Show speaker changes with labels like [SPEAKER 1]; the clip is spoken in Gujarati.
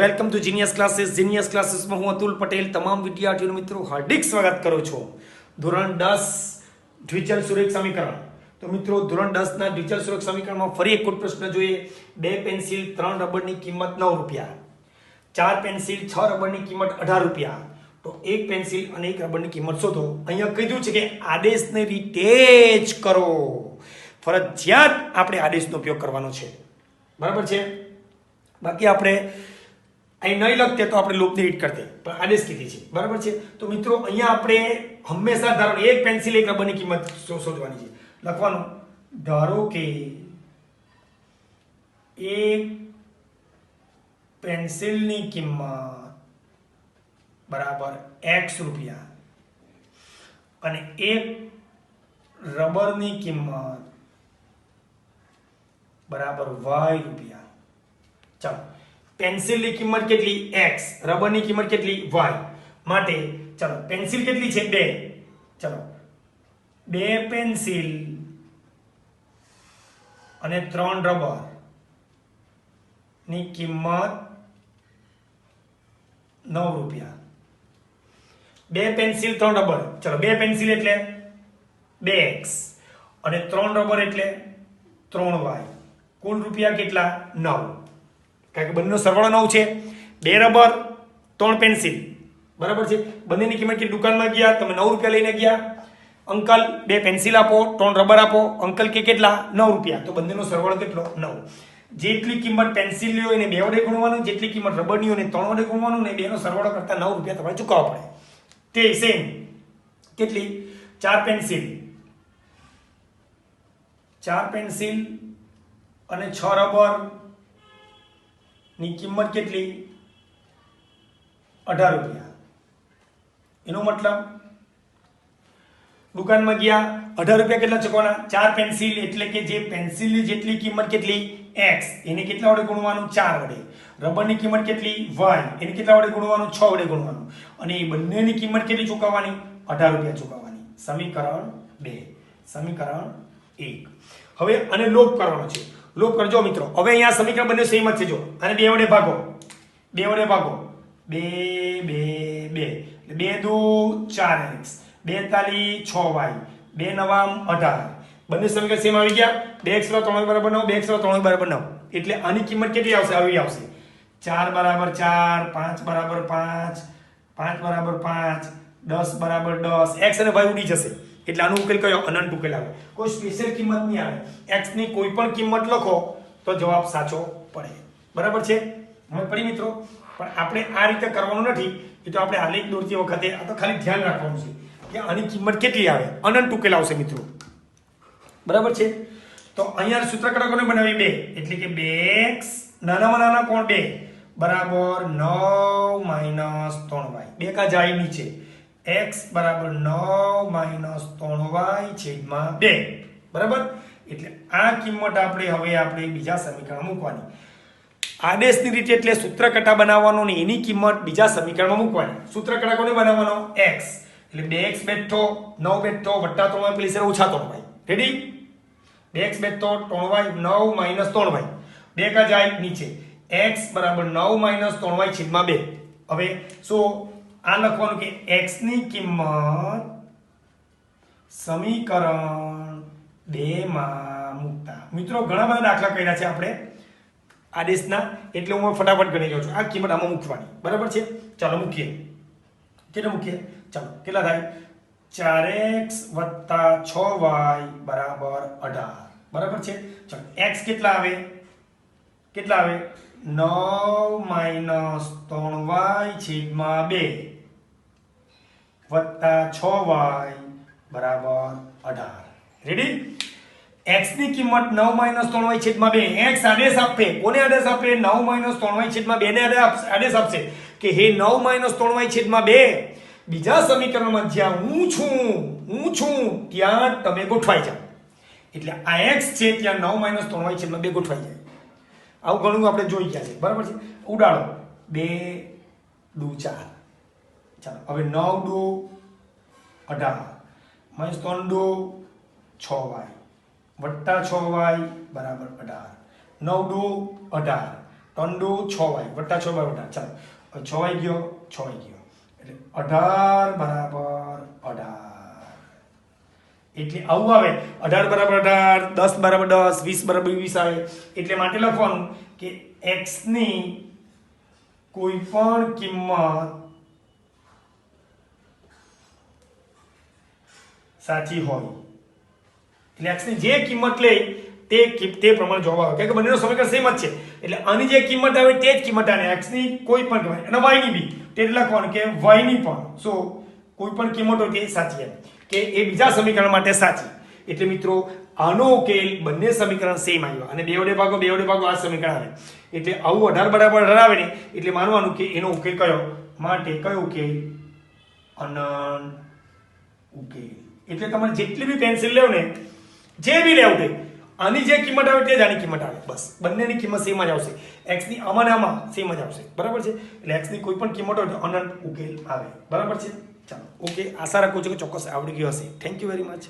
[SPEAKER 1] વેલકમ ટુ જીનિયસ ક્લાસીસમાં હું અતુલ પટેલ તમામ વિદ્યાર્થીઓ મિત્રો હાર્દિક સ્વાગત કરું છું. ધોરણ 10 દ્વિચલ સુરેખ સમીકરણ. તો મિત્રો ધોરણ 10 ના દ્વિચલ સુરેખ સમીકરણમાં ફરી એક પ્રશ્ન જોઈએ. 2 પેન્સિલ 3 રબરની કિંમત 9 રૂપિયા, 4 પેન્સિલ 6 રબરની કિંમત 18 રૂપિયા. તો એક પેન્સિલ અને એક રબરની કિંમત શોધો. અહીંયા કીધું છે કે આદેશને રીતે જ કરો. ફરજિયાત આપણે આદેશનો ઉપયોગ કરવાનો છે, બરાબર છે. બાકી આપણે અહીં નહીં લખતે તો આપણે લૂપની રીત કરતે, પણ આદેશ કીધી છે, બરાબર છે. તો મિત્રો અહીંયા આપણે હંમેશા ધારો એક પેન્સિલ એક રબરની કિંમત શોધવાની છે. લખવાનું ધારો કે એક પેન્સિલની કિંમત બરાબર x રૂપિયા અને એક રબરની કિંમત બરાબર y રૂપિયા. ચાલો, પેન્સિલની કિંમત કેટલી x, રબરની કિંમત કેટલી y. માટે ચાલો પેન્સિલ કેટલી છે 2. ચાલો 2 પેન્સિલ અને 3 રબર ની કિંમત 9 રૂપિયા. 2 પેન્સિલ 3 રબર. ચાલો 2 પેન્સિલ એટલે 2x અને 3 રબર એટલે 3y. કુલ રૂપિયા કેટલા 9, કારણ કે બંનેનો સરવાળો 9 છે. 2 રબર 3 પેન્સિલ, બરાબર છે. બંનેની કિંમત કે દુકાનમાં ગયા તમે 9 રૂપિયા લઈને ગયા. અંકલ 2 પેન્સિલ આપો 3 રબર આપો. અંકલ કે કેટલા 9 રૂપિયા. તો બંનેનો સરવાળો કેટલો 9. જેટલી કિંમત પેન્સિલની હોય એને 2 વડે ગુણવાનું, જેટલી કિંમત રબરની હોય એને 3 વડે ગુણવાનું, ને બેનો સરવાળો કરતા 9 રૂપિયા તમારે ચૂકવવા પડે. તે સેમ કેટલી 4 પેન્સિલ અને 6 રબર ની કિંમત કેટલી 18 રૂપિયા. એનો મતલબ દુકાનમાં ગયા 18 રૂપિયા કેટલા ચૂકવવાના. 4 પેન્સિલ એટલે કે જે પેન્સિલની જેટલી કિંમત કેટલી x, એને કેટલા વડે ગુણવાનું 4 વડે. રબરની કિંમત કેટલી y, એને કેટલા વડે ગુણવાનું 6 વડે ગુણવાનું. અને એ બંનેની કિંમત કેટલી ચૂકવવાની 18 રૂપિયા ચૂકવવાની. સમીકરણ 2. સમીકરણ 1. હવે આને લોપ કરવાનો છે. લોપ કરજો મિત્રો. હવે અહીંયા સમીકરણ બંને સેમ જ છે. જો આને 2 વડે ભાગો, 2 વડે ભાગો. 2 2 2 2 દુ 4x, 2 તાલી 6y, 2 નવામ 18. બંને સમીકરણ સેમ આવી ગયા. 2x + 3y બરાબર 9, 2x + 3y બરાબર 9. એટલે આની કિંમત કેટલી આવશે? આવી આવશે 4 બરાબર 4, 5 બરાબર 5, 5 બરાબર 5, 10 બરાબર 10. x અને y ઉડી જશે એટલે આનો ઉકેલ કયો? અનંત ઉકેલ આવે. કોઈ સ્પેશિયલ કિંમત નહીં આવે. x ની કોઈ પણ કિંમત લખો તો જવાબ સાચો પડે, બરાબર છે. હવે પડી મિત્રો, પણ આપણે આ રીતે કરવાનું નથી. એ તો આપણે આલેખ દોરતી વખતે આ તો ખાલી ધ્યાન રાખવાનું છે કે આની કિંમત કેટલી આવે. અનંત ઉકેલ આવશે મિત્રો, બરાબર છે. તો અહીંયા સૂત્ર કડા કોને બનાવી 2, એટલે કે 2x નાનામાં નાના કોણ 2 બરાબર 9 - 3y. 2 કા જાય નીચે. x બરાબર 9 - 3y છેદમાં 2, બરાબર. એટલે આ કિંમત આપણે બીજા સમીકરણમાં મૂકવાની. આદેશની રીતે એટલે સૂત્રકટા બનાવવાનો ને એની કિંમત બીજા સમીકરણમાં મૂકવાની. સૂત્રકટા કોને બનાવવાનો? x એટલે 2x બેઠો 9 બેઠો વત્તા 3y પ્લસ ઓછા 3y. રેડી? 2x બેઠો 3y 9 - 3y. 2 કા જાય નીચે. x બરાબર 9 - 3y છેદમાં 2. હવે શું આ લખવાનું કે x ની કિંમત સમીકરણ 2 માં મૂકતા. મિત્રો ઘણા બધા દાખલા કર્યા છે આપણે આદેશના, એટલે હું ફટાફટ ગણી લઉં છું. આ કિંમત આમાં મૂકવાની, બરાબર છે. ચાલો મૂકીએ. કેટલે મૂકીએ? ચાલો કેટલા થાય? 4x + 6y બરાબર 18, બરાબર છે. ચાલો x કેટલા આવે? 9 - 3y છેદમાં 2 વત્તા 6y બરાબર 18. રેડી? x ની કિંમત 9 - 3y છેદમાં 2. x આદેશ આપે. કોને આદેશ આપે? 9 - 3y છેદમાં 2 ને આદેશ આપશે કે હે 9 - 3y છેદમાં 2 બીજા સમીકરણમાં જ્યાં હું છું ત્યાં તમે ગોઠવાઈ જાઓ. એટલે આ x છે ત્યાં 9 - 3y છેદમાં 2 ગોઠવાઈ જાય. આવું ઘણું આપણે જોઈ ગયા છે, બરાબર છે. ઉડાડો 2 દુ 4. ચાલો હવે 9 દુ 18 -3 દુ 6y વત્તા 6y બરાબર 18. 9 દુ 18 3 દુ 6y વત્તા 6y વત્તા ચાલો 6y ગયો 6y ગયો એટલે 18 બરાબર 18 એટલે આવું આવે 18 બરાબર 18 10 બરાબર 10 20 બરાબર 20 આવે એટલે માટે લખવાનું કે x ની કોઈ પણ કિંમત સાચી હોય એટલે x ની જે કિંમત લે તે પ્રમાણે જવાબ આવે કે બંનેનો સમીકરણ સેમ જ છે એટલે આની જે કિંમત આવે તે જ કિંમત આને x ની કોઈ પણ કિંમત અને y ની બી તે લખવાનું કે y ની પણ સો કોઈ પણ કિંમત હોય તે સાચી એમ કે એ બીજા સમીકરણ માટે સાચી એટલે મિત્રો આનો ઉકેલ બંને સમીકરણ સેમ આવ્યા અને બે વડે ભાગો આ સમીકરણ આવે એટલે આવું 18 બરાબર 18 આવે ને એટલે માનવાનું કે એનો ઉકેલ કયો માટે કયો ઉકેલ અનંત ઉકેલ એટલે તમારે જેટલી બી પેન્સિલ લેવ ને જે બી લેવ તે આની જે કિંમત આવે તે જ આની કિંમત આવે બસ બંનેની કિંમત સેમ જ આવશે x ની આમાં ને આમાં સેમ જ આવશે બરાબર છે એટલે x ની કોઈ પણ કિંમત હોય તો અનંત ઉકેલ આવે બરાબર છે ચાલો ઓકે આશા રાખું છું કે ચોક્કસ આવડી ગયું હશે થેન્ક યુ વેરી મચ